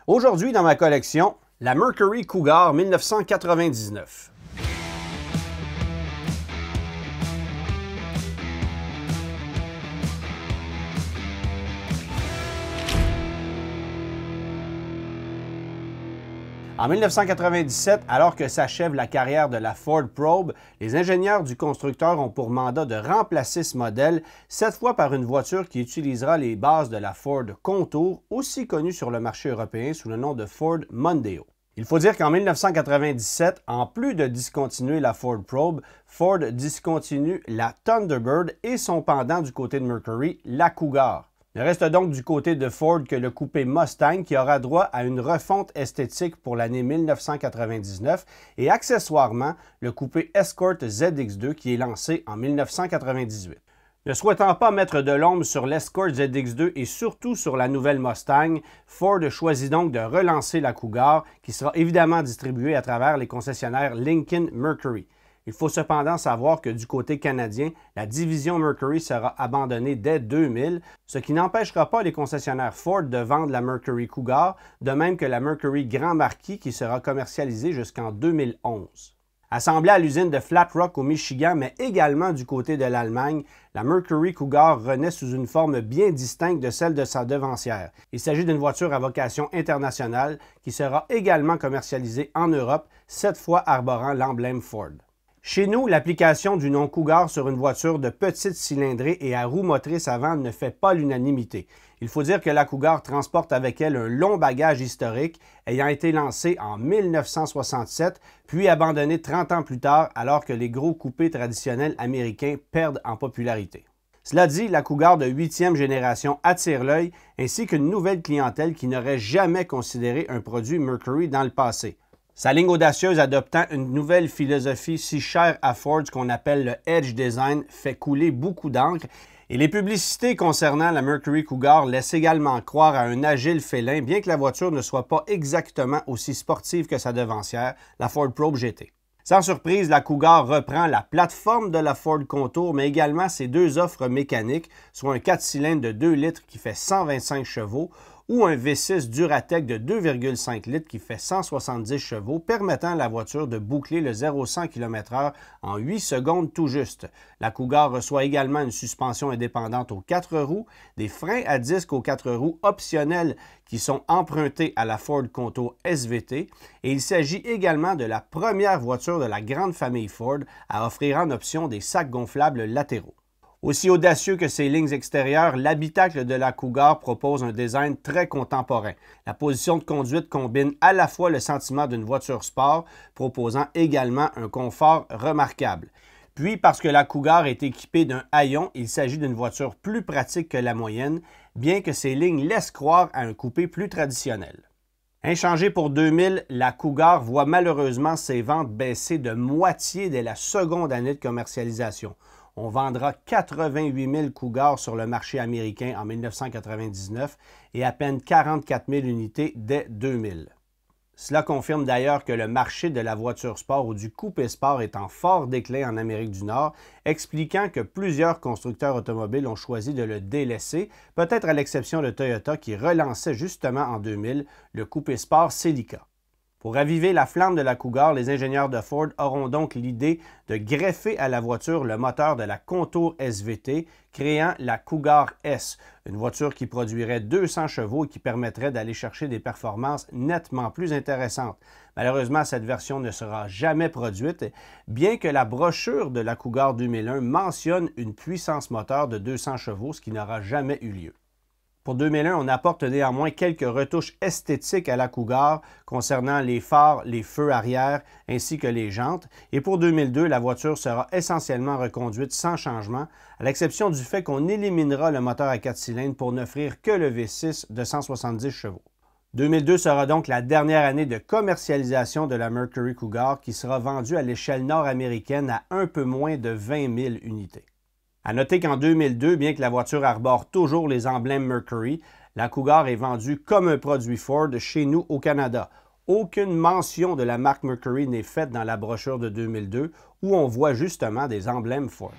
Aujourd'hui, dans ma collection, la Mercury Cougar 1999. En 1997, alors que s'achève la carrière de la Ford Probe, les ingénieurs du constructeur ont pour mandat de remplacer ce modèle, cette fois par une voiture qui utilisera les bases de la Ford Contour, aussi connue sur le marché européen sous le nom de Ford Mondeo. Il faut dire qu'en 1997, en plus de discontinuer la Ford Probe, Ford discontinue la Thunderbird et son pendant du côté de Mercury, la Cougar. Il ne reste donc du côté de Ford que le coupé Mustang qui aura droit à une refonte esthétique pour l'année 1999 et accessoirement le coupé Escort ZX2 qui est lancé en 1998. Ne souhaitant pas mettre de l'ombre sur l'Escort ZX2 et surtout sur la nouvelle Mustang, Ford choisit donc de relancer la Cougar qui sera évidemment distribuée à travers les concessionnaires Lincoln Mercury. Il faut cependant savoir que du côté canadien, la division Mercury sera abandonnée dès 2000, ce qui n'empêchera pas les concessionnaires Ford de vendre la Mercury Cougar, de même que la Mercury Grand Marquis qui sera commercialisée jusqu'en 2011. Assemblée à l'usine de Flat Rock au Michigan, mais également du côté de l'Allemagne, la Mercury Cougar renaît sous une forme bien distincte de celle de sa devancière. Il s'agit d'une voiture à vocation internationale qui sera également commercialisée en Europe, cette fois arborant l'emblème Ford. Chez nous, l'application du nom Cougar sur une voiture de petite cylindrée et à roue motrice avant ne fait pas l'unanimité. Il faut dire que la Cougar transporte avec elle un long bagage historique, ayant été lancée en 1967, puis abandonnée 30 ans plus tard alors que les gros coupés traditionnels américains perdent en popularité. Cela dit, la Cougar de 8e génération attire l'œil, ainsi qu'une nouvelle clientèle qui n'aurait jamais considéré un produit Mercury dans le passé. Sa ligne audacieuse adoptant une nouvelle philosophie si chère à Ford, ce qu'on appelle le Edge Design, fait couler beaucoup d'encre. Et les publicités concernant la Mercury Cougar laissent également croire à un agile félin, bien que la voiture ne soit pas exactement aussi sportive que sa devancière, la Ford Probe GT. Sans surprise, la Cougar reprend la plateforme de la Ford Contour, mais également ses deux offres mécaniques, soit un 4 cylindres de 2 litres qui fait 125 chevaux, ou un V6 Duratec de 2,5 litres qui fait 170 chevaux, permettant à la voiture de boucler le 0-100 km/h en 8 secondes tout juste. La Cougar reçoit également une suspension indépendante aux 4 roues, des freins à disque aux 4 roues optionnels qui sont empruntés à la Ford Contour SVT, et il s'agit également de la première voiture de la grande famille Ford à offrir en option des sacs gonflables latéraux. Aussi audacieux que ses lignes extérieures, l'habitacle de la Cougar propose un design très contemporain. La position de conduite combine à la fois le sentiment d'une voiture sport, proposant également un confort remarquable. Puis, parce que la Cougar est équipée d'un haillon, il s'agit d'une voiture plus pratique que la moyenne, bien que ses lignes laissent croire à un coupé plus traditionnel. Inchangée pour 2000, la Cougar voit malheureusement ses ventes baisser de moitié dès la seconde année de commercialisation. On vendra 88 000 Cougars sur le marché américain en 1999 et à peine 44 000 unités dès 2000. Cela confirme d'ailleurs que le marché de la voiture sport ou du coupé sport est en fort déclin en Amérique du Nord, expliquant que plusieurs constructeurs automobiles ont choisi de le délaisser, peut-être à l'exception de Toyota qui relançait justement en 2000 le coupé sport Celica. Pour raviver la flamme de la Cougar, les ingénieurs de Ford auront donc l'idée de greffer à la voiture le moteur de la Contour SVT, créant la Cougar S, une voiture qui produirait 200 chevaux et qui permettrait d'aller chercher des performances nettement plus intéressantes. Malheureusement, cette version ne sera jamais produite, bien que la brochure de la Cougar 2001 mentionne une puissance moteur de 200 chevaux, ce qui n'aura jamais eu lieu. Pour 2001, on apporte néanmoins quelques retouches esthétiques à la Cougar concernant les phares, les feux arrière ainsi que les jantes. Et pour 2002, la voiture sera essentiellement reconduite sans changement, à l'exception du fait qu'on éliminera le moteur à 4 cylindres pour n'offrir que le V6 de 170 chevaux. 2002 sera donc la dernière année de commercialisation de la Mercury Cougar qui sera vendue à l'échelle nord-américaine à un peu moins de 20 000 unités. À noter qu'en 2002, bien que la voiture arbore toujours les emblèmes Mercury, la Cougar est vendue comme un produit Ford chez nous au Canada. Aucune mention de la marque Mercury n'est faite dans la brochure de 2002 où on voit justement des emblèmes Ford.